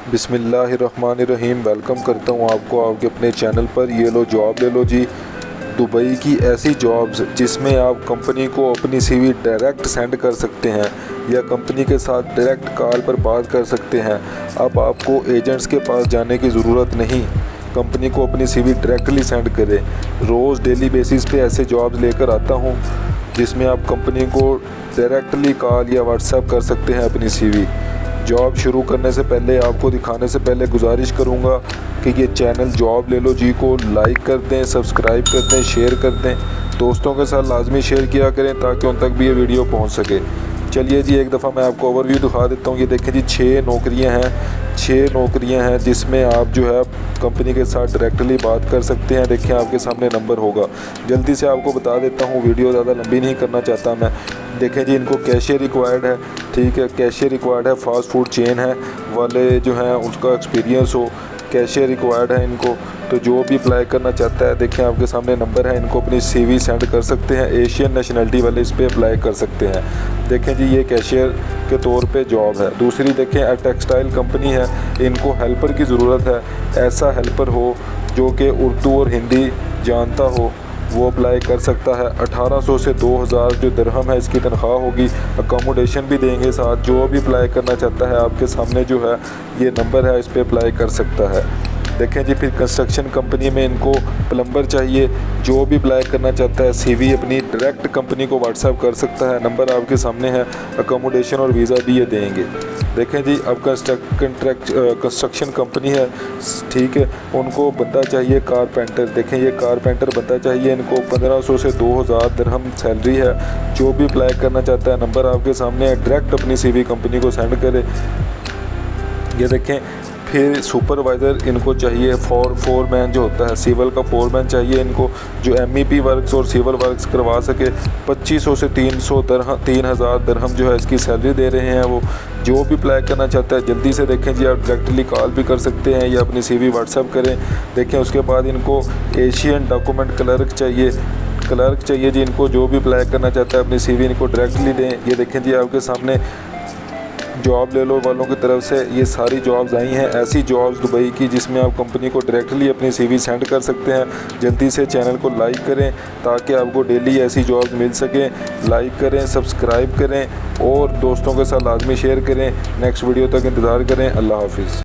बिस्मिल्लाहिर्रहमानिर्रहीम। वेलकम करता हूँ आपको आपके अपने चैनल पर। ये लो जॉब ले लो जी। दुबई की ऐसी जॉब्स जिसमें आप कंपनी को अपनी सीवी डायरेक्ट सेंड कर सकते हैं या कंपनी के साथ डायरेक्ट कॉल पर बात कर सकते हैं। अब आपको एजेंट्स के पास जाने की ज़रूरत नहीं, कंपनी को अपनी सीवी डायरेक्टली सेंड करें। रोज़ डेली बेसिस पे ऐसे जॉब्स लेकर आता हूँ जिसमें आप कंपनी को डायरेक्टली कॉल या व्हाट्सएप कर सकते हैं अपनी सीवी। जॉब शुरू करने से पहले आपको दिखाने से पहले गुजारिश करूंगा कि ये चैनल जॉब ले लो जी को लाइक कर दें, सब्सक्राइब कर दें, शेयर कर दें। दोस्तों के साथ लाजमी शेयर किया करें ताकि उन तक भी ये वीडियो पहुंच सके। चलिए जी, एक दफ़ा मैं आपको ओवरव्यू दिखा देता हूँ। ये देखें जी, 6 नौकरियां हैं जिसमें आप जो है कंपनी के साथ डायरेक्टली बात कर सकते हैं। देखें आपके सामने नंबर होगा। जल्दी से आपको बता देता हूँ, वीडियो ज़्यादा लंबी नहीं करना चाहता मैं। देखें जी, इनको कैशियर रिक्वायर्ड है, ठीक है, कैशियर रिक्वायर्ड है। फास्ट फूड चेन है वाले जो हैं उसका एक्सपीरियंस हो, कैशियर रिक्वायर्ड है इनको। तो जो भी अप्लाई करना चाहता है, देखें आपके सामने नंबर है, इनको अपनी सीवी सेंड कर सकते हैं। एशियन नेशनलिटी वाले इस पर अप्लाई कर सकते हैं। देखें जी, ये कैशियर के तौर पे जॉब है। दूसरी देखें, टेक्सटाइल कंपनी है, इनको हेल्पर की ज़रूरत है। ऐसा हेल्पर हो जो कि उर्दू और हिंदी जानता हो, वो अप्लाई कर सकता है। 1800 से 2000 जो दिरहम है इसकी तनख्वाह होगी। अकोमोडेशन भी देंगे साथ। जो भी अप्लाई करना चाहता है आपके सामने जो है ये नंबर है, इस पर अप्लाई कर सकता है। देखें जी, फिर कंस्ट्रक्शन कंपनी में इनको प्लम्बर चाहिए। जो भी अप्लाई करना चाहता है सीवी अपनी डायरेक्ट कंपनी को व्हाट्सएप कर सकता है। नंबर आपके सामने है। अकोमोडेशन और वीज़ा भी ये देंगे। देखें जी, अब कंस्ट्रक्शन कंपनी है, ठीक है, उनको बंदा चाहिए कारपेंटर। देखें ये कारपेंटर बंदा चाहिए इनको। 1500 से 2000 दिरहम सैलरी है। जो भी अप्लाई करना चाहता है नंबर आपके सामने है, डायरेक्ट अपनी सीवी कंपनी को सेंड करे। ये देखें, फिर सुपरवाइज़र इनको चाहिए। फोरमैन जो होता है, सिविल का फोरमैन चाहिए इनको, जो MEP वर्क्स और सिविल वर्क्स करवा सके। 2500 से 3000 दिरहम जो है इसकी सैलरी दे रहे हैं वो। जो भी अप्लाई करना चाहता है जल्दी से देखें जी, आप डायरेक्टली कॉल भी कर सकते हैं या अपनी सीवी व्हाट्सएप करें। देखें उसके बाद इनको एशियन डॉक्यूमेंट क्लर्क चाहिए जी इनको। जो भी अप्लाई करना चाहता है अपनी सीवी इनको डायरेक्टली दें। ये देखें जी, आपके सामने जॉब ले लो वालों की तरफ से ये सारी जॉब्स आई हैं। ऐसी जॉब्स दुबई की जिसमें आप कंपनी को डायरेक्टली अपनी सीवी सेंड कर सकते हैं। जल्दी से चैनल को लाइक करें ताकि आपको डेली ऐसी जॉब्स मिल सकें। लाइक करें, सब्सक्राइब करें और दोस्तों के साथ लाजमी शेयर करें। नेक्स्ट वीडियो तक इंतज़ार करें। अल्लाह हाफिज़।